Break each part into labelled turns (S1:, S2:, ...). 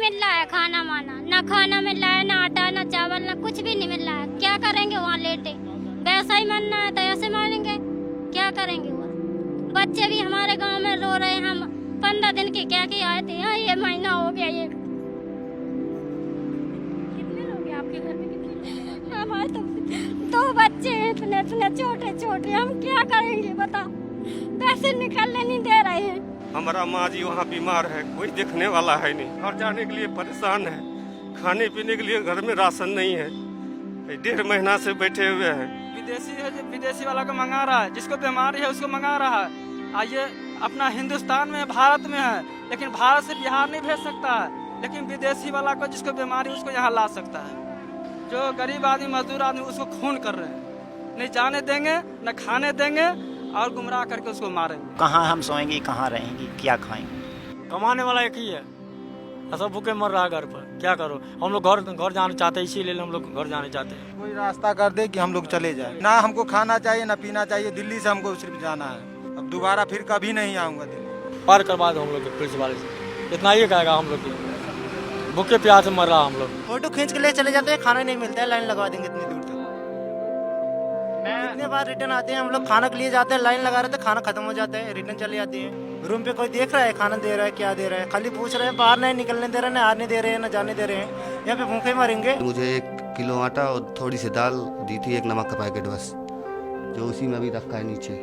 S1: मिल रहा है खाना माना, ना खाना मिल रहा है, ना आटा, ना चावल, ना कुछ भी नहीं मिल रहा है। क्या करेंगे वहाँ लेटे? वैसा ही मरना है तो ऐसे मारेंगे, क्या करेंगे? वो बच्चे भी हमारे गांव में रो रहे हैं। हम 15 दिन के क्या के आए थे, ये महीना हो गया। ये कितने लोग हैं आपके घर में? कितने लोग? हमारे तो 2 बच्चे हैं, इतने इतने छोटे छोटे। हम क्या करेंगे बता? पैसे निकलने नहीं दे रहे हैं।
S2: हमारा माँ जी वहाँ बीमार है, कोई देखने वाला है नहीं, और जाने के लिए परेशान है। खाने पीने के लिए घर में राशन नहीं है, 1.5 महीना से बैठे हुए हैं।
S3: विदेशी वाला को मंगा रहा है, जिसको बीमारी है उसको मंगा रहा है। आइए अपना हिंदुस्तान में, भारत में है, लेकिन भारत से बिहार नहीं भेज सकता है, लेकिन विदेशी वाला को जिसको बीमारी उसको यहाँ ला सकता है। जो गरीब आदमी, मजदूर आदमी, उसको खून कर रहे हैं। नहीं जाने देंगे, न खाने देंगे, और गुमराह करके उसको मारेंगे।
S4: कहाँ हम सोएंगे, कहाँ रहेंगे, क्या खाएंगे?
S5: कमाने वाला एक ही है, सब भूखे मर रहा है घर पर। क्या करो, हम लोग घर जाना चाहते हैं, इसीलिए हम लोग घर जाने चाहते हैं।
S6: कोई रास्ता कर दे कि हम लोग चले जाए। ना हमको खाना चाहिए, ना पीना चाहिए। दिल्ली से हमको सिर्फ जाना है, अब दोबारा फिर कभी नहीं आऊँगा दिल्ली।
S5: पार करवा दो हम लोग पुलिस वाले से, इतना ही कहेगा। हम लोग भूखे प्यास से मर रहा हम लोग।
S4: फोटो खींच के ले चले जाते हैं, खाना नहीं मिलता है, लाइन लगवा देंगे इतनी दूर तक। कितने बार रिटर्न आते हैं हम लोग, खाना के लिए जाते हैं, लाइन लगा रहे थे, खाना खत्म हो जाता है, रिटर्न चले जाते हैं। रूम पे कोई देख रहा है खाना दे रहा है, क्या दे रहा है? खाली पूछ रहे हैं, बाहर नहीं निकलने दे रहे, ना आने दे रहे हैं, ना जाने दे रहे हैं। यहाँ पे भूखे मरेंगे।
S7: मुझे 1 किलो आटा और थोड़ी सी दाल दी थी, 1 नमक का पैकेट बस, जो उसी में अभी रखा है नीचे।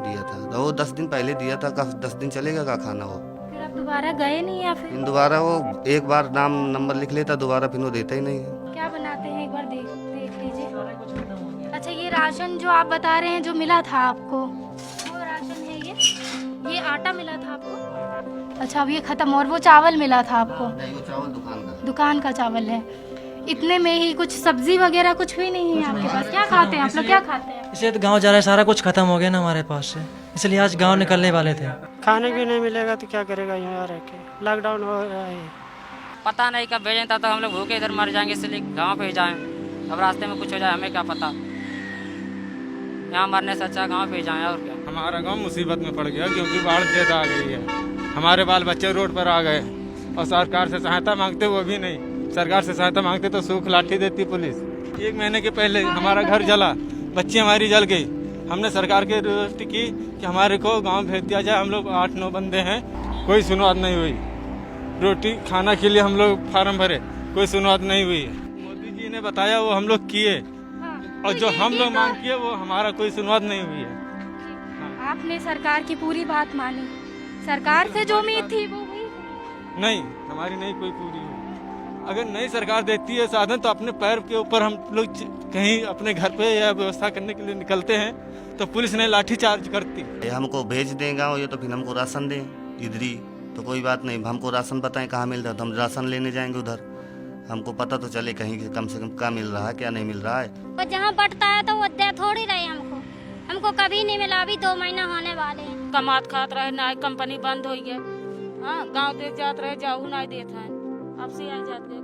S7: दिया था तो वो 10 दिन पहले दिया था। 10 दिन चलेगा का खाना? वो
S1: फिर आप दोबारा गए नहीं या फिर?
S7: दोबारा वो एक बार नाम नंबर लिख लेता, दोबारा फिर वो देता ही नहीं है।
S1: क्या बनाते हैं एक बार देख लीजिए। अच्छा, ये राशन जो आप बता रहे हैं जो मिला था आपको, वो राशन है ये आटा मिला था आपको? अच्छा, अब ये खत्म। और वो चावल मिला था आपको?
S7: नहीं, वो चावल
S1: दुकान का चावल है। इतने में ही कुछ सब्जी वगैरह कुछ भी नहीं है आपके पास? क्या खाते हैं आप लोग, क्या खाते हैं?
S8: इसलिए तो गांव जा रहा है, सारा कुछ खत्म हो गया ना हमारे पास से, इसलिए आज गांव निकलने वाले थे।
S9: खाने भी नहीं मिलेगा तो क्या करेगा यहाँ रह के? लॉकडाउन हो रहा है।
S10: पता नहीं कब भेजें, तो हम लोग भूखे इधर मर जाएंगे, इसलिए गांव पे जाएं। अब रास्ते में कुछ हो जाए हमें क्या पता, यहाँ मरने से अच्छा गांव पे जाएं। और क्या,
S2: हमारा गांव मुसीबत में पड़ गया क्योंकि बाढ़ ज्यादा आ गई है। हमारे बाल बच्चे रोड पर आ गए और सरकार से सहायता मांगते, वो भी नहीं। सरकार से सहायता मांगते तो सूख लाठी देती पुलिस। 1 महीने के पहले हमारा घर जला, बच्ची हमारी जल गई। हमने सरकार की रिक्वेस्ट की कि हमारे को गांव भेज दिया जाए। हम लोग 8-9 बंदे हैं, कोई सुनवाई नहीं हुई। रोटी खाना के लिए हम लोग फार्म भरे, कोई सुनवाई नहीं हुई। मोदी जी ने बताया वो हम लोग किए, और जो हम लोग मांग किए वो हमारा कोई सुनवाई नहीं हुई है।
S1: आपने सरकार की पूरी बात मानी? सरकार से जो उम्मीद थी वो हुई
S2: नहीं, हमारी नहीं कोई पूरी हुई। अगर नई सरकार देती है साधन तो अपने पैर के ऊपर हम लोग कहीं अपने घर पे या व्यवस्था करने के लिए निकलते हैं तो पुलिस ने लाठी चार्ज करती।
S7: हमको भेज देगा ये तो फिर हमको राशन दें इधर ही, तो कोई बात नहीं। हमको राशन बताएं कहाँ मिल रहा है तो हम राशन लेने जाएंगे उधर। हमको पता तो चले कहीं कम से कम क्या मिल रहा है, क्या नहीं मिल रहा है।
S1: वो जहाँ बटता है तो वो दे थोड़ी रहे हमको कभी नहीं मिला। अभी 2 महीना होने वाले हैं।
S10: कमात खात रहे ना, कंपनी बंद हो गया। हाँ, गाँव देख जात रहे, जाऊ नहीं देता है, अब से आई जाते।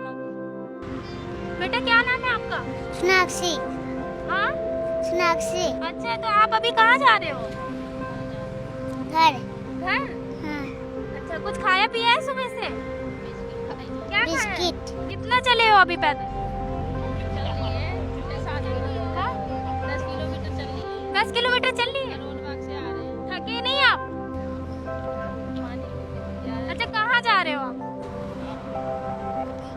S1: बेटा क्या नाम है आपका?
S11: सोनाक्षी।
S1: हाँ,
S11: सोनाक्षी।
S1: अच्छा, तो आप अभी कहाँ जा रहे हो?
S11: घर।
S1: घर?
S11: हाँ।
S1: अच्छा, कुछ खाया पिया है सुबह से? क्या
S11: बिस्किट।
S1: कितना चले हो अभी पैदल? 10 किलोमीटर चल ली है। थके नहीं आप? अच्छा, कहाँ जा रहे हो आप?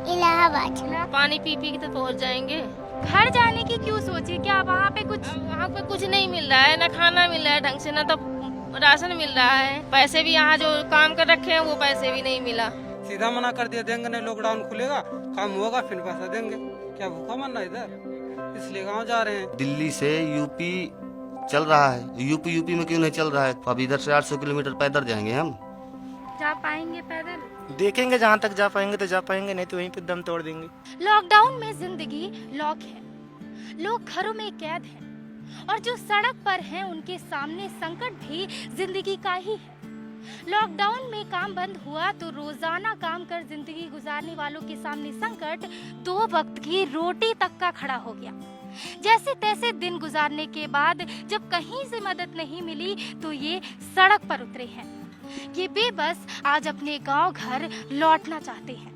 S11: इलाहाबाद।
S10: पानी पी पी के तो पहुँच जाएंगे।
S1: घर जाने की क्यों सोची? क्या वहाँ पे
S10: कुछ नहीं मिल रहा है, ना खाना मिल रहा है ढंग से, ना तो राशन मिल रहा है। पैसे भी यहाँ जो काम कर रखे हैं वो पैसे भी नहीं मिला।
S3: सीधा मना कर दिया, देंगे नहीं, लॉकडाउन खुलेगा, काम होगा फिर पैसा देंगे। क्या भूखा मरना इधर, इसलिए गाँव जा रहे हैं।
S7: दिल्ली से यूपी चल रहा है, यूपी में क्यों नहीं चल रहा है? अब इधर से 800 किलोमीटर पैदल जाएंगे हम।
S1: जा पाएंगे पैदल?
S4: देखेंगे, जहाँ तक जा पाएंगे तो जा पाएंगे, नहीं तो वहीं पे दम तोड़ देंगे।
S1: लॉकडाउन में जिंदगी लॉक है, लोग घरों में कैद हैं, और जो सड़क पर हैं उनके सामने संकट भी जिंदगी का ही है। लॉकडाउन में काम बंद हुआ तो रोजाना काम कर जिंदगी गुजारने वालों के सामने संकट 2 वक्त की रोटी तक का खड़ा हो गया। जैसे तैसे दिन गुजारने के बाद जब कहीं से मदद नहीं मिली तो ये सड़क पर उतरे हैं। ये बेबस आज अपने गांव घर लौटना चाहते हैं।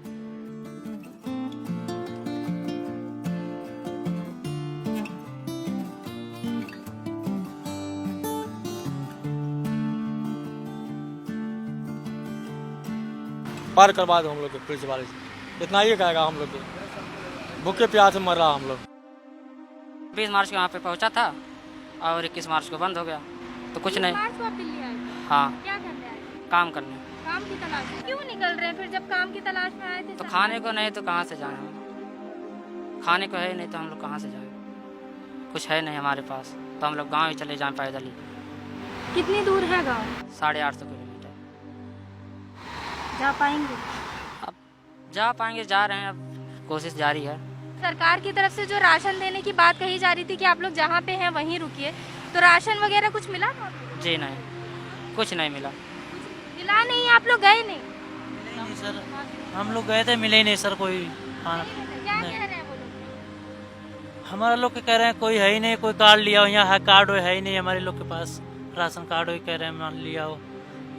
S5: पार करवा दो हम लोग के पुलिस वाले से, इतना ही कहेगा हम लोग के। भूखे प्यास से मर रहा हम लोग।
S10: 20 मार्च को यहाँ पे पहुँचा था और 21 मार्च को बंद हो गया, तो कुछ नहीं।
S1: मार्च को आप दिल्ली आए थे?
S10: हाँ,
S1: क्या करने आए थे?
S10: काम करने।
S1: काम की तलाश में। क्यों निकल रहे हैं फिर जब काम की तलाश में आए थे?
S10: तो खाने को नहीं तो कहाँ से जाए हम? खाने को है नहीं तो हम लोग कहाँ से जाए? कुछ है नहीं हमारे पास, तो हम लोग गाँव ही चले जाएँ पैदल ही।
S1: कितनी दूर है गाँव?
S10: 850 किलोमीटर।
S1: जा पाएंगे?
S10: अब जा पाएंगे, जा रहे हैं, अब कोशिश जारी है।
S1: सरकार की तरफ से जो राशन देने की बात कही जा रही थी कि आप लोग जहाँ पे हैं वहीं रुकिए, तो राशन वगैरह कुछ मिला?
S10: जी नहीं, कुछ नहीं मिला।
S1: मिला नहीं? आप लोग गए नहीं?
S8: नहीं सर, हम लोग गए थे, मिले ही नहीं सर कोई खाना।
S1: क्या कह रहे हैं वो लोग?
S8: हमारा लोग के कह रहे हैं कोई है ही नहीं, कोई कार्ड लिया हो, यहाँ है कार्ड है ही नहीं हमारे लोग के पास, राशन कार्ड कह रहे हैं मान लिया हो।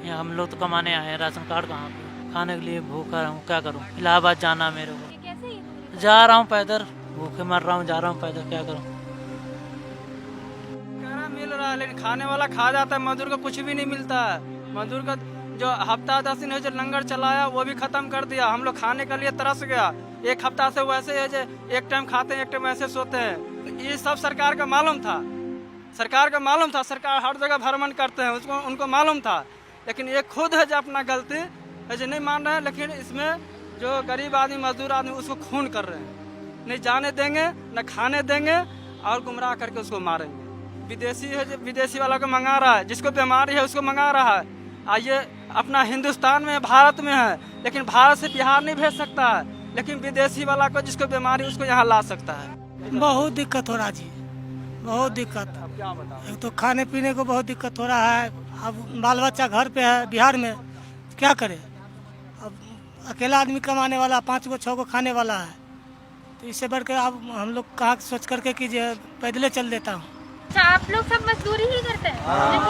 S8: यहाँ हम लोग तो कमाने आए हैं, राशन कार्ड कहाँ पे? खाने के लिए भूखा रहूँ, क्या करूँ? इलाहाबाद जाना मेरे को,
S1: कैसे
S8: जा रहा हूँ पैदल, भूखे मर रहा हूँ, जा रहा हूँ पैदल, क्या करूँ?
S3: मिल रहा है लेकिन खाने वाला खा जाता है, मजदूर को कुछ भी नहीं मिलता है। मजदूर का जो हफ्ता 10 दिन है जो लंगर चलाया वो भी खत्म कर दिया। हम लोग खाने के लिए तरस गया। एक हफ्ता से वैसे है जो एक टाइम खाते हैं, एक टाइम ऐसे सोते हैं। ये सब सरकार का मालूम था, सरकार का मालूम था। सरकार हर जगह भ्रमण करते हैं, उसको उनको मालूम था। लेकिन ये खुद है जो अपना गलती है जो नहीं मान रहे हैं। लेकिन इसमें जो गरीब आदमी मजदूर आदमी उसको खून कर रहे हैं। नहीं जाने देंगे, न खाने देंगे और गुमराह करके उसको मारेंगे। विदेशी है जो विदेशी वाला को मंगा रहा है, जिसको बीमारी है उसको मंगा रहा है। आइए अपना हिंदुस्तान में भारत में है, लेकिन भारत से बिहार नहीं भेज सकता है। लेकिन विदेशी वाला को जिसको बीमारी उसको यहाँ ला सकता है।
S9: बहुत दिक्कत हो रहा जी, बहुत दिक्कत।
S3: अब क्या बताओ?
S9: एक तो खाने पीने को बहुत दिक्कत हो रहा है। अब बाल बच्चा घर पे है बिहार में, क्या करे? अब अकेला आदमी कमाने वाला, 5 को 6 को खाने वाला है, तो इससे बढ़कर अब हम लोग कहाँ सोच करके कि पैदले चल देता हूँ।
S1: अच्छा, आप लोग सब मजदूरी ही करते हैं? आप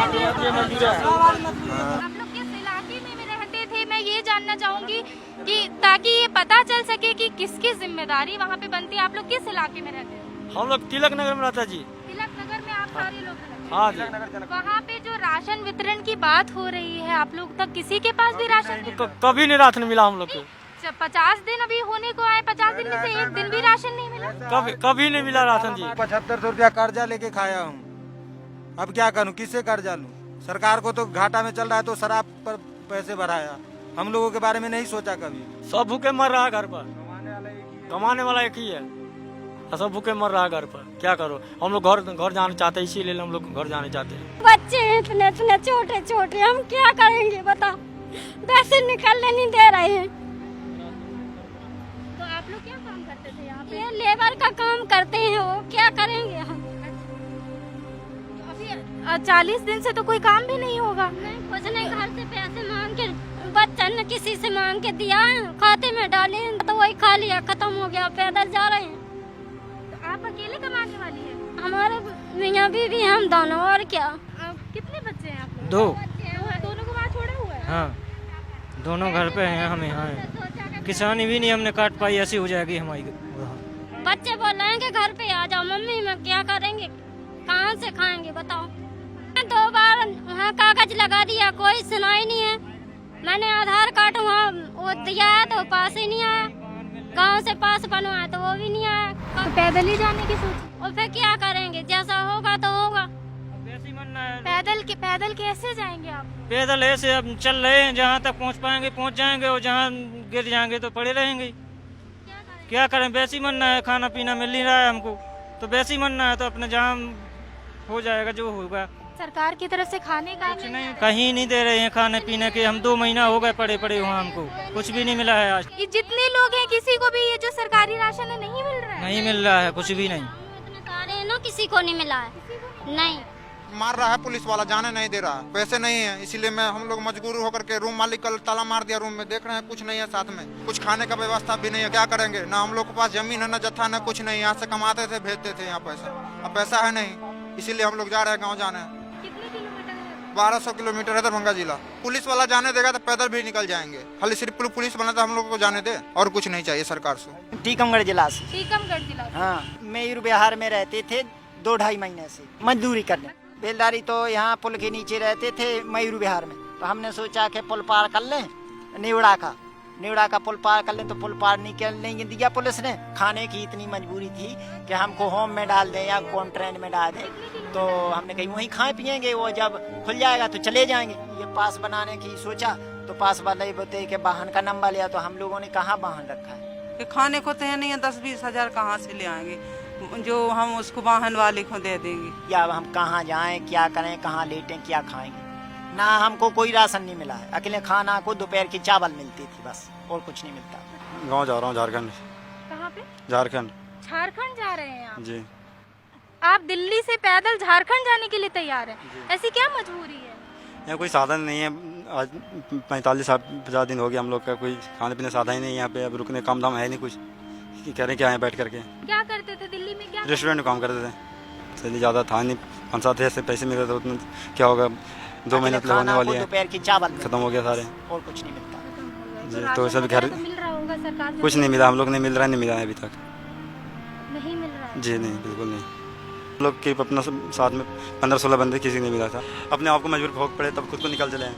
S1: लोग किस इलाके में रहते थे? मैं ये जानना चाहूंगी कि ताकि ये पता चल सके कि किसकी जिम्मेदारी वहाँ पे बनती है। आप लोग किस इलाके में रहते हैं?
S5: हम लोग तिलक नगर में रहता जी।
S1: तिलक नगर में आप सारे लोग रहते हैं?
S5: हाँ जी।
S1: वहाँ पे जो राशन वितरण की बात हो रही है, आप लोग तक किसी के पास भी राशन नहीं?
S5: कभी नहीं राशन मिला हम लोग को।
S1: 50 दिन अभी होने को आए, 50 दिन में से एक दिन भी राशन नहीं मिला?
S5: कभी नहीं मिला राशन जी।
S6: 7500 रुपया कर्जा लेके खाया हूँ। अब क्या करूँ, किससे कर्जा लूँ? सरकार को तो घाटा में चल रहा है, तो शराब पर पैसे बढ़ाया। हम लोगों के बारे में नहीं सोचा कभी।
S5: सब भूखे मर रहा है घर पर, कमाने वाला एक ही है, सब भूखे मर रहा है घर पर, क्या करो? हम लोग घर जाना चाहते हैं, इसीलिए हम लोग घर जाने चाहते हैं।
S11: बच्चे इतने इतने छोटे छोटे, हम क्या करेंगे बताओ? पैसे निकलने नहीं दे रहे हैं।
S1: तो आप लोग क्या काम करते थे यहाँ पे?
S11: ये लेबर का काम करते हैं, वो क्या करेंगे हम?
S1: अभी 40 दिन से तो कोई काम भी नहीं होगा।
S11: नहीं, कुछ नहीं, घर से पैसे मांग के बच्चा ने किसी से मांग के दिया, खाते में डाले तो वही खा लिया, खत्म हो गया। पैदल जा रहे हैं।
S1: तो आप अकेले कमाने वाली है?
S11: हमारे मियाँ बीवी हम दोनों, और क्या।
S1: कितने बच्चे हैं आप लोग?
S8: 2।
S1: दोनों को वहाँ छोड़ा हुआ है?
S8: हाँ, दोनों घर पे हैं, हम यहाँ हैं। किसानी भी नहीं हमने काट पाई, ऐसी हो जाएगी हमारी।
S11: बच्चे बोल रहे हैं कि घर पे आ जाओ। मम्मी में क्या करेंगे, कहाँ से खाएंगे बताओ? 2 बार वहाँ कागज लगा दिया, कोई सुनाई नहीं है। मैंने आधार कार्ड वहाँ वो दिया है तो पास ही नहीं आया। गांव से पास बनवाया तो वो भी नहीं आया।
S1: तो पैदल ही जाने की सोच?
S11: और फिर क्या करेंगे, जैसा होगा तो होगा।
S1: पैदल कैसे जाएंगे आप?
S8: पैदल ऐसे अब चल रहे हैं, जहाँ तक पहुँच पाएंगे पहुँच जाएंगे, और जहाँ गिर जाएंगे तो पड़े रहेंगे। क्या करें, वैसे मनना है, खाना पीना मिल नहीं रहा है हमको, तो वैसे मनना है, तो अपने जहाँ हो जाएगा जो होगा।
S1: सरकार की तरफ से खाने का
S8: नहीं, कहीं नहीं दे रहे हैं खाने पीने के। हम 2 महीना हो गए पड़े पड़े वहाँ, हमको कुछ भी नहीं मिला है आज।
S1: ये जितने लोग हैं किसी को भी ये जो सरकारी राशन है नहीं मिल रहा है?
S8: नहीं मिल रहा है, कुछ भी नहीं।
S11: इतने सारे हैं ना, किसी को नहीं मिला है। नहीं
S6: मार रहा है पुलिस वाला, जाने नहीं दे रहा है, पैसे नहीं है, इसीलिए मैं हम लोग मजबूर होकर के रूम मालिक कल ताला मार दिया रूम में। देख रहे हैं कुछ नहीं है साथ में, कुछ खाने का व्यवस्था भी नहीं है। क्या करेंगे? ना हम लोग के पास जमीन है, ना जत्था, ना कुछ नहीं। यहाँ से कमाते थे, भेजते थे यहाँ पैसा, अब पैसा है नहीं, इसीलिए हम लोग जा रहे हैं गाँव जाने।
S1: कितने किलोमीटर है?
S6: 1200 किलोमीटर है दरभंगा जिला। पुलिस वाला जाने देगा तो पैदल भी निकल जाएंगे। खाली सिर्फ पुलिस बना तो हम लोग को जाने दे, और कुछ नहीं चाहिए सरकार से।
S12: टीकमगढ़ जिला से।
S1: टीकमगढ़ जिला से।
S12: हाँ, मेयूर बिहार में रहते थे 2-2.5 महीने से मजदूरी करने। बेलदारी तो यहाँ पुल के नीचे रहते थे मयूर बिहार में, तो हमने सोचा कि पुल पार कर लें, नेवड़ा का पुल पार कर लें, तो पुल पार नहीं करने दिया पुलिस ने। खाने की इतनी मजबूरी थी कि हमको होम में डाल दें या कौन ट्रेन में डाल दें, तो हमने कहीं वहीं खाए पियेंगे, वो जब खुल जाएगा तो चले जाएंगे। ये पास बनाने की सोचा तो पास वाले ही बोलते कि वाहन का नंबर लिया, तो हम लोगों ने कहाँ वाहन रखा है।
S13: खाने को तो है नहीं, 10-20 हजार कहाँ से ले आएंगे जो हम उसको वाहन वाले को दे देंगे।
S12: या अब हम कहाँ जाएं, क्या करें, कहाँ लेटें, क्या खाएंगे। ना हमको कोई राशन नहीं मिला है, अकेले खाना को दोपहर की चावल मिलती थी बस, और कुछ नहीं मिलता।
S5: गाँव जा रहा हूँ, झारखंड।
S1: कहाँ पे?
S5: झारखंड।
S1: झारखंड जा रहे हैं आप?
S5: जी।
S1: आप दिल्ली से पैदल झारखंड जाने के लिए तैयार हैं? ऐसी क्या मजबूरी है?
S5: यहाँ कोई साधन नहीं है। आज 45-50 दिन हो गया हम लोग का, कोई खाने पीने साधन ही नहीं है यहाँ पे। अब रुकने काम दाम है नहीं कुछ, कह रहे क्या है बैठ करके।
S1: क्या करते थे दिल्ली में? क्या
S5: रेस्टोरेंट में काम करते थे, सैलरी ज़्यादा था नहीं, 5-7 हज़ार से पैसे मिल रहे थे, उतना क्या होगा, 2 महीने तो होने वाली है,
S12: दोपहर की चावल
S5: खत्म हो गया सारे,
S12: और कुछ नहीं मिलता
S5: जी। तो सब घर
S1: मिल रहा होगा सरकार से?
S5: कुछ नहीं मिला, हम लोग नहीं मिल रहा है, नहीं मिला है अभी तक।
S1: नहीं मिल रहा है
S5: जी नहीं, बिल्कुल नहीं। हम लोग के अपना साथ में 15-16 बंदे, किसी को नहीं मिला था। अपने आप को मजबूर भोग पड़े तब खुद को निकल चले हैं,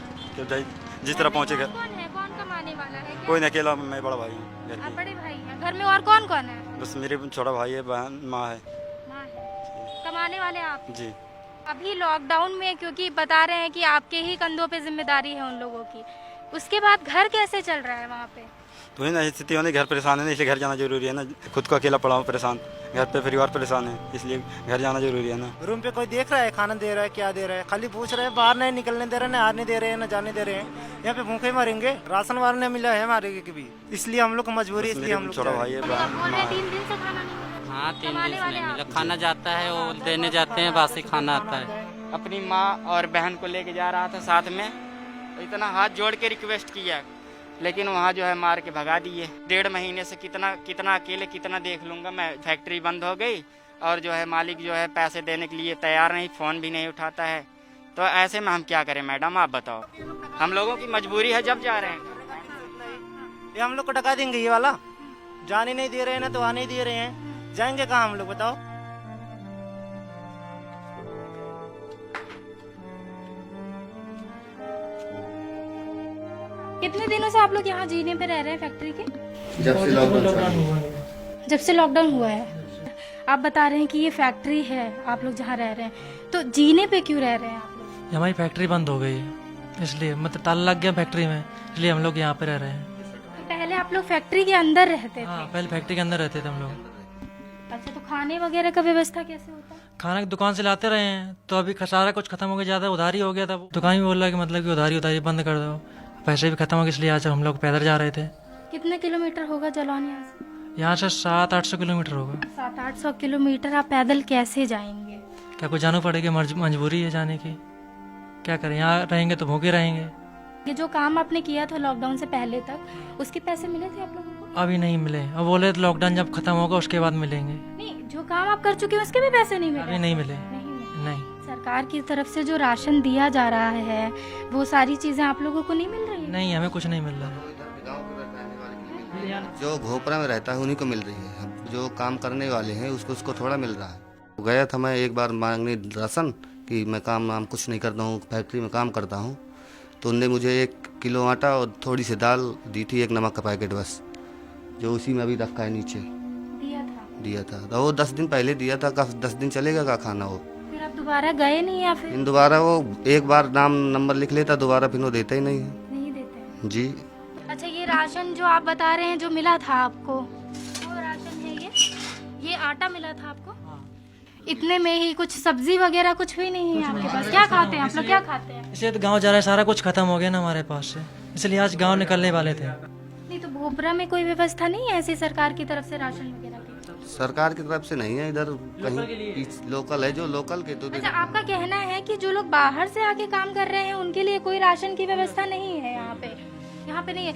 S5: जिस तरह पहुँचे घर।
S1: कौन है, कौन कमाने वाला है?
S5: कोई नहीं, अकेला मैं बड़ा भाई हूँ घर
S1: आप
S5: के।
S1: बड़े भाई हैं, घर में और कौन कौन है?
S5: बस मेरे छोटा भाई है, बहन, माँ है।
S1: माँ है। कमाने वाले आप?
S5: जी।
S1: अभी लॉकडाउन में क्योंकि बता रहे हैं कि आपके ही कंधों पे जिम्मेदारी है उन लोगों की, उसके बाद घर कैसे चल रहा है वहाँ पे?
S5: तो ना स्थिति होने, घर परेशान है ना, इसलिए घर जाना जरूरी है ना। खुद को अकेला पड़ा हूँ परेशान, घर पे परिवार परेशान है, इसलिए घर जाना जरूरी है ना।
S4: रूम पे कोई देख रहा है, खाना दे रहा है, क्या दे रहा है, खाली पूछ रहे हैं, बाहर नहीं निकलने दे रहे हैं, आने दे रहे हैं, न जाने दे रहे हैं। यहाँ पे भूखे मरेंगे, राशन वार नहीं मिला है हमारे के भी, इसलिए हम लोग को मजबूरी, इसलिए हम लोग
S5: छोटा भाई है,
S1: बोल रहे 3 दिन से खाना नहीं मिला।
S10: हाँ, 3 दिन से नहीं मिला।
S1: आप?
S10: खाना जाता है, वो देने जाते हैं, बासी खाना आता है।
S3: अपनी माँ और बहन को लेके जा रहा था साथ में, तो इतना हाथ जोड़ के रिक्वेस्ट किया, लेकिन वहाँ जो है मार के भगा दिए। 1.5 महीने से कितना अकेले कितना देख लूँगा मैं। फैक्ट्री बंद हो गई और जो है मालिक जो है पैसे देने के लिए तैयार नहीं, फ़ोन भी नहीं उठाता है। तो ऐसे में हम क्या करें मैडम, आप बताओ। हम लोगों की मजबूरी है, जब जा रहे हैं।
S4: ये हम लोग को टका देंगे, ये वाला जाने नहीं दे रहे हैं ना, तो आने नहीं दे रहे हैं, जाएंगे कहाँ हम लोग बताओ।
S1: कितने दिनों से आप लोग यहाँ जीने पे रह रहे हैं फैक्ट्री के?
S7: जब से लॉकडाउन हुआ है।
S1: जब से लॉकडाउन हुआ है। आप बता रहे हैं कि ये फैक्ट्री है, आप लोग जहाँ रह रहे हैं, तो जीने पे क्यों रह रहे हैं आप लोग?
S9: हमारी फैक्ट्री बंद हो गई है, इसलिए मतलब ताला लग गया फैक्ट्री में, इसलिए हम लोग यहाँ पे रह रहे हैं।
S1: पहले आप लोग फैक्ट्री के अंदर रहते थे?
S9: हाँ, पहले फैक्ट्री के अंदर रहते थे हम लोग।
S1: अच्छा, तो खाने वगैरह का व्यवस्था कैसे होता है?
S9: खाना की दुकान से लाते रहे हैं, तो अभी सारा कुछ खत्म हो गया, ज्यादा उधारी हो गया था। दुकान भी बोल रहा है कि मतलब कि उधारी बंद कर दो, पैसे भी खत्म हो गए, इसलिए आज हम लोग पैदल जा रहे थे।
S1: कितने किलोमीटर होगा जलौन यहाँ से?
S9: यहाँ से 700-800 किलोमीटर होगा।
S1: 700-800 किलोमीटर आप पैदल कैसे जाएंगे?
S9: क्या कुछ जाना पड़ेगा, मजबूरी है जाने की, क्या करें, यहाँ रहेंगे तो भूखे रहेंगे।
S1: ये जो काम आपने किया था लॉकडाउन से पहले तक, उसके पैसे मिले थे आप लोगों को?
S9: अभी नहीं मिले, अब बोले लॉकडाउन जब खत्म होगा उसके बाद मिलेंगे।
S1: नहीं, जो काम आप कर चुके हैं उसके भी पैसे नहीं मिले?
S9: अभी नहीं मिले।
S1: नहीं। सरकार की तरफ से जो राशन दिया जा रहा है, वो सारी चीजें आप लोगों को नहीं मिल रही?
S9: नहीं, हमें कुछ नहीं मिल रहा है।
S7: जो घोपड़ा में रहता है उन्हीं को मिल रही है, जो काम करने वाले हैं उसको थोड़ा मिल रहा है। गया था मैं एक बार मांगने राशन कि मैं काम कुछ नहीं करता हूँ, फैक्ट्री में काम करता हूँ, तो उनने मुझे 1 किलो आटा और थोड़ी सी दाल दी थी, 1 नमक का पैकेट बस, जो उसी में अभी रखा है नीचे। दिया था तो वो 10 दिन पहले दिया था, 10 दिन चलेगा का खाना वो।
S1: फिर आप दोबारा गए नहीं या फिर?
S7: दोबारा वो एक बार नंबर लिख लेता, दोबारा फिर वो देता ही नहीं है।
S1: नहीं देते
S7: जी।
S1: अच्छा, ये राशन जो आप बता रहे हैं जो मिला था आपको, वो राशन है ये आटा मिला था आपको? इतने में ही कुछ सब्जी वगैरह कुछ भी नहीं है आपके पास? क्या खाते हैं आप लोग, क्या खाते हैं?
S9: इसलिए तो गांव जा रहा है, सारा कुछ खत्म हो गया ना हमारे पास से, इसलिए आज गांव निकलने वाले थे।
S1: नहीं, तो भोपरा में कोई व्यवस्था नहीं है ऐसी सरकार की तरफ से राशन वगैरह की?
S7: सरकार की तरफ से नहीं है, इधर कहीं लोकल है, जो लोकल के तो।
S1: अच्छा, आपका कहना है कि जो लोग बाहर से आके काम कर रहे हैं उनके लिए कोई राशन की व्यवस्था नहीं है यहाँ पे? यहाँ पे नहीं है।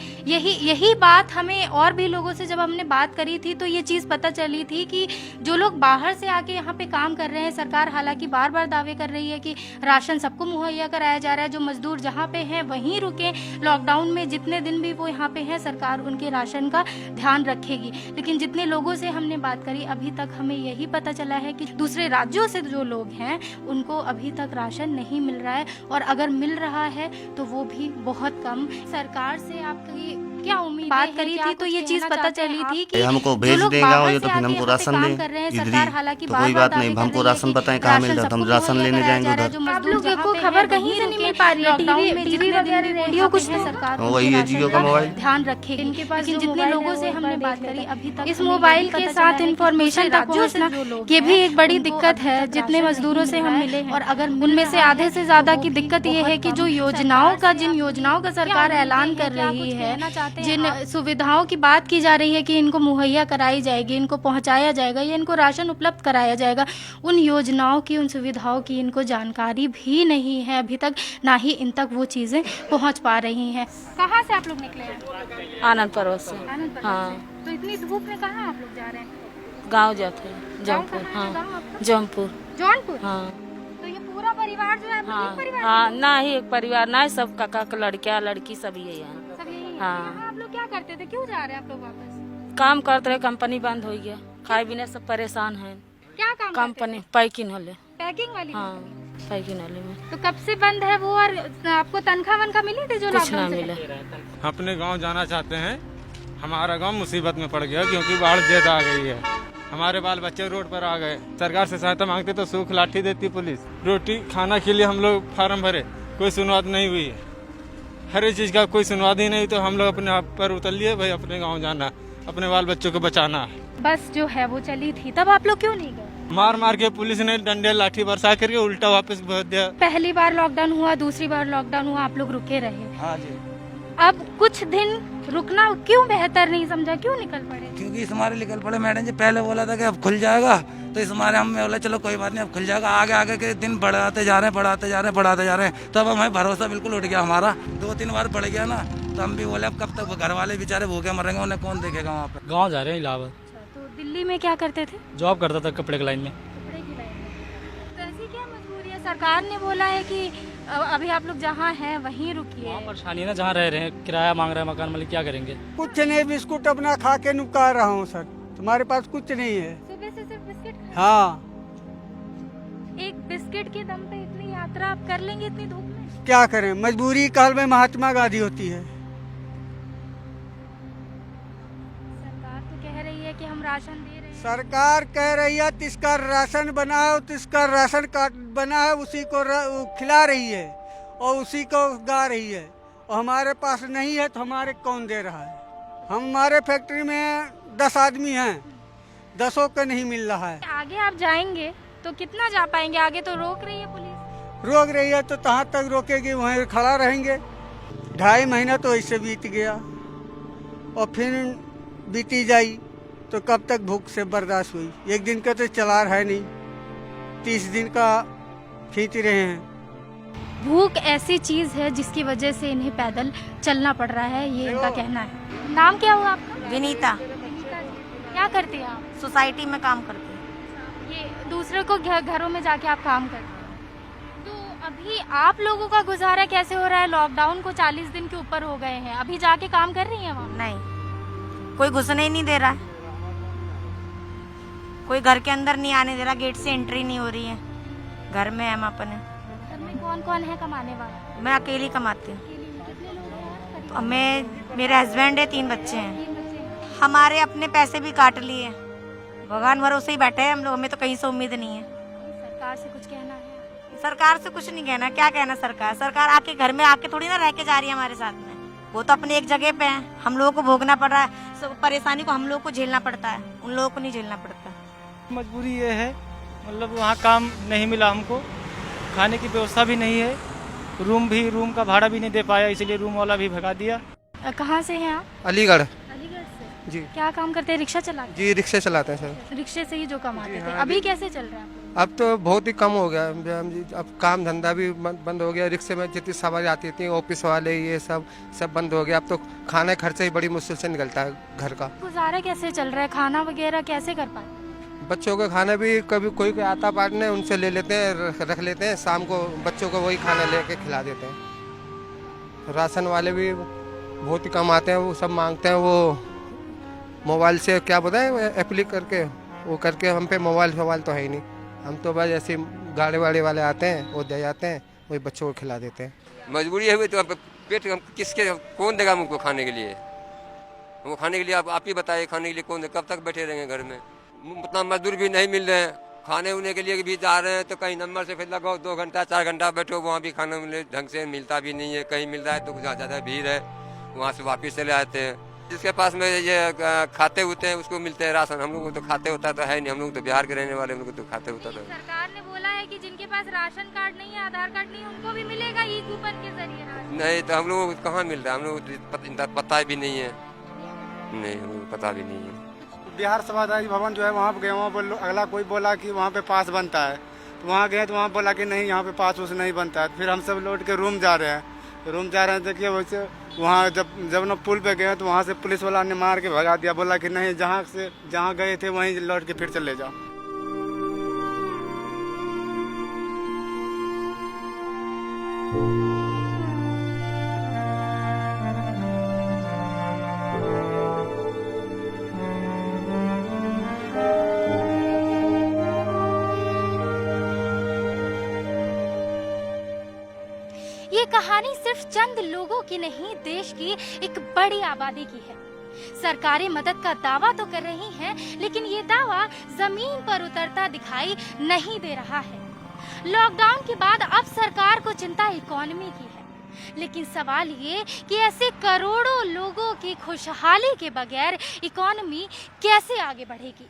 S1: यही बात हमें और भी लोगों से जब हमने बात करी थी तो ये चीज़ पता चली थी कि जो लोग बाहर से आके यहाँ पे काम कर रहे हैं, सरकार हालांकि बार बार दावे कर रही है कि राशन सबको मुहैया कराया जा रहा है, जो मजदूर जहाँ पे हैं वहीं रुके, लॉकडाउन में जितने दिन भी वो यहाँ पे हैं सरकार उनके राशन का ध्यान रखेगी। लेकिन जितने लोगों से हमने बात करी अभी तक हमें यही पता चला है कि दूसरे राज्यों से जो लोग हैं उनको अभी तक राशन नहीं मिल रहा है, और अगर मिल रहा है तो वो भी बहुत कम। सरकार से आपकी क्या उम्मीद बात करी थी तो ये चीज पता चली थी कि
S7: हमको भेज देगा या तो फिर हमको राशन दें
S1: सरकार हालांकि
S7: तो कोई बात नहीं, हमको राशन बताएं कहाँ मिल रहा है, हम राशन लेने जाएंगे उधर।
S1: आप लोगों को खबर कहीं से नहीं मिल पा रही है, टीवी वगैरह रेडियो कुछ नहीं, सरकार
S7: वही है जियो का मोबाइल
S1: ध्यान रखेगी इनके पास। जितने लोगों से हमने बात करी अभी तक इस मोबाइल के साथ इंफॉर्मेशन तक पहुंचना ये भी एक बड़ी दिक्कत है। जितने मजदूरों से हम मिले और अगर उनमें से आधे से ज्यादा की दिक्कत ये है कि जो जिन योजनाओं का सरकार ऐलान कर रही है, जिन सुविधाओं की बात की जा रही है कि इनको मुहैया कराई जाएगी, इनको पहुंचाया जाएगा या इनको राशन उपलब्ध कराया जाएगा, उन योजनाओं की उन सुविधाओं की इनको जानकारी भी नहीं है अभी तक, ना ही इन तक वो चीजें पहुंच पा रही हैं। कहाँ से आप लोग निकले हैं?
S14: आनंद पर्वत से।
S1: हाँ, तो इतनी धूप में कहाँ आप लोग जा रहे हैं?
S14: गांव जाते हैं, जौनपुर। हाँ, जौनपुर। हाँ,
S1: तो ये पूरा परिवार जो है
S14: हाँ, हाँ, ना ही एक परिवार, ना ही सब काका लड़कियां लड़की सभी है यहाँ।
S1: हाँ, आप लोग क्या करते थे, क्यों जा रहे हैं आप लोग वापस?
S14: काम करते रहे, कंपनी बंद हो गया, खाए पीने सब परेशान है।
S1: क्या काम?
S14: कंपनी पैकिंग होले।
S1: पैकिंग वाली?
S14: हाँ, पैकिंग वाले में।
S1: तो कब से बंद है वो, और आपको तनख्वाह वनख्वाह मिली थी जो
S14: कुछ ना मिला।
S2: अपने गाँव जाना चाहते हैं, हमारा गाँव मुसीबत में पड़ गया क्योंकि बाढ़ ज्यादा आ गई है, हमारे बाल बच्चे रोड पर आ गए। सरकार से सहायता मांगते तो सूख लाठी देती पुलिस, रोटी खाना के लिए हम लोग फार्म भरे, कोई सुनवाई नहीं हुई है, हर एक चीज का कोई सुनवाई ही नहीं, तो हम लोग अपने आप पर उतर लिए भाई, अपने गांव जाना, अपने बाल बच्चों को बचाना है।
S1: बस जो है वो चली थी, तब आप लोग क्यों नहीं गए?
S2: मार के पुलिस ने डंडे लाठी बरसा करके उल्टा वापस भेज दिया।
S1: पहली बार लॉकडाउन हुआ, दूसरी बार लॉकडाउन हुआ, आप लोग रुके रहे।
S3: हाँ जी।
S1: अब कुछ दिन रुकना क्यों बेहतर नहीं समझा, क्यों निकल पड़े?
S15: क्योंकि इस हमारे निकल पड़े मैडम जी, पहले बोला था कि अब खुल जाएगा, तो इस हमारे हम बोला चलो कोई बात नहीं अब खुल जाएगा, आगे के दिन बढ़ाते जा रहे हैं, तब हमें भरोसा बिल्कुल उठ गया हमारा। 2-3 बार बढ़ गया ना, तो हम भी बोले अब कब तक घर वाले बेचारे भूखे मरेंगे, उन्हें कौन देखेगा वहाँ पे।
S5: गाँव जा रहे हैं इलाहाबाद।
S1: तो दिल्ली में क्या करते थे?
S5: जॉब करता था कपड़े की लाइन में।
S1: तो ऐसी क्या मजबूरी है? सरकार ने बोला है कि अभी आप लोग जहाँ हैं वहीं रुकिए।
S5: परेशानी है ना, जहाँ रह रहे हैं, किराया मांग रहे हैं मकान मालिक, क्या करेंगे?
S9: कुछ नहीं, बिस्कुट अपना खा के नुका रहा हूँ सर, तुम्हारे पास कुछ नहीं है?
S1: सुबह से सिर्फ बिस्किट?
S9: हाँ।
S1: एक बिस्किट के दम पे इतनी यात्रा आप कर लेंगे इतनी धूप में?
S9: क्या करें, मजबूरी काल में महात्मा गांधी होती है।
S1: सरकार तो कह रही है कि हम राशन दे रहे हैं।
S9: सरकार कह रही है जिसका राशन बना है, जिसका राशन कार्ड बना है उसी को खिला रही है और उसी को गा रही है, और हमारे पास नहीं है तो हमारे कौन दे रहा है? हमारे फैक्ट्री में 10 आदमी हैं, 10 को नहीं मिल रहा है।
S1: आगे आप जाएंगे तो कितना जा पाएंगे? आगे तो रोक रही है पुलिस।
S9: रोक रही है तो कहाँ तक रोकेगी, वहीं खड़ा रहेंगे। 2.5 महीना तो ऐसे बीत गया और फिर बीती जाई तो कब तक भूख से बर्दाश्त हुई? एक दिन का तो चला रहा है नहीं, 30 दिन का खींच रहे हैं।
S1: भूख ऐसी चीज है जिसकी वजह से इन्हें पैदल चलना पड़ रहा है, ये इनका कहना है। नाम क्या हुआ आपका?
S14: विनीता।
S1: क्या करते हैं आप?
S14: सोसाइटी में काम करती हूँ।
S1: ये दूसरे को घरों में जाके आप काम करते हैं, तो अभी आप लोगों का गुजारा कैसे हो रहा है? लॉकडाउन को 40 दिन के ऊपर हो गए हैं, अभी जाके काम कर रही हैं वहाँ?
S14: नहीं, कोई घुसने ही नहीं दे रहा है, कोई घर के अंदर नहीं आने दे रहा, गेट से एंट्री नहीं हो रही है। घर में हम अपने।
S1: घर में कौन कौन है कमाने वाला?
S14: मैं अकेली कमाती हूँ। तो मेरे हस्बैंड है, 3 बच्चे हैं। हमारे अपने पैसे भी काट लिए, भगवान भरोसे ही बैठे हैं हम लोग, हमें तो कहीं से उम्मीद नहीं है।
S1: सरकार से कुछ कहना है?
S14: सरकार से कुछ नहीं कहना, क्या कहना सरकार आके घर में आके थोड़ी ना रह के जा रही है हमारे साथ में, वो तो अपने एक जगह पे है, हम लोगों को भोगना पड़ रहा है, सब परेशानी को हम लोगों को झेलना पड़ता है, उन लोगों को नहीं झेलना पड़ता।
S8: मजबूरी ये है, मतलब वहाँ काम नहीं मिला हमको, खाने की व्यवस्था भी नहीं है, रूम का भाड़ा भी नहीं दे पाया, इसलिए रूम वाला भी भगा दिया।
S1: कहाँ से हैं आप?
S6: अलीगढ़।
S1: अलीगढ़ से।
S16: जी।
S1: क्या काम करते हैं? रिक्शा चलाते
S16: जी रिक्शा चलाते हैं सर।
S1: हैं? रिक्शे से ही जो कमाते
S16: जी,
S1: थे,
S16: हाँ,
S1: अभी कैसे चल रहा है आपको?
S16: अब तो बहुत ही कम हो गया जी। अब काम धंधा भी बंद हो गया। रिक्शे में जितनी सवारी आती थी, ऑफिस वाले ये सब बंद हो गया। अब तो खाने खर्चे ही बड़ी मुश्किल से निकलता है घर का।
S1: गुजारा कैसे चल रहा है? खाना वगैरह कैसे कर पाते?
S16: बच्चों का खाना भी कभी कोई आता पाटने उनसे ले लेते हैं, रख लेते हैं। शाम को बच्चों को वही खाना लेके खिला देते हैं। राशन वाले भी बहुत ही कम आते हैं, वो सब मांगते हैं। वो मोबाइल से क्या बताएं, एप्लीक करके वो करके हम पे मोबाइल तो है ही नहीं। हम तो बस ऐसे गाड़ी वाड़ी वाले आते हैं, वो दे जाते हैं, वही बच्चों को खिला देते हैं।
S17: मजबूरी है हुई तो पेट किसके कौन देगा हमको खाने के लिए? हमको खाने के लिए आप ही बताइए, खाने के लिए कौन दे? कब तक बैठे रहेंगे घर में? उतना मजदूर भी नहीं मिल रहे हैं। खाने उने के लिए भी जा रहे हैं तो कहीं नंबर से फिर लगाओ 2 घंटा 4 घंटा बैठो, वहाँ भी खाना मिले ढंग से मिलता भी नहीं है। कहीं मिल रहा है तो ज़्यादा भीड़ है, वहाँ से वापस चले आते हैं। जिसके पास में ये खाते होते हैं उसको मिलते हैं राशन। हम लोग को तो खाते होता तो है नहीं। हम लोग तो बिहार के रहने वाले, हम लोग को तो खाते होता था।
S1: सरकार ने बोला है कि जिनके पास राशन कार्ड नहीं है, आधार कार्ड नहीं है, उनको भी मिलेगा ई कूपन के जरिए राशन।
S17: नहीं तो हम लोगों को कहाँ मिल रहा है? हम लोग को पता भी नहीं है। नहीं, हम लोग को पता भी नहीं है।
S18: बिहार समाधान भवन जो है वहाँ पे गए, वहाँ पर अगला कोई बोला कि वहाँ पे पास बनता है, तो वहाँ गए तो वहाँ बोला कि नहीं यहाँ पे पास उस नहीं बनता है। फिर हम सब लौट के रूम जा रहे हैं। देखिए वैसे वहाँ जब ना पुल पे गए तो वहाँ से पुलिस वाला ने मार के भगा दिया। बोला कि नहीं, जहाँ गए थे वहीं लौट के फिर चले जाओ।
S1: ये कहानी सिर्फ चंद लोगों की नहीं, देश की एक बड़ी आबादी की है। सरकारें मदद का दावा तो कर रही हैं, लेकिन ये दावा जमीन पर उतरता दिखाई नहीं दे रहा है। लॉकडाउन के बाद अब सरकार को चिंता इकोनॉमी की है, लेकिन सवाल ये कि ऐसे करोड़ों लोगों की खुशहाली के बगैर इकोनॉमी कैसे आगे बढ़ेगी?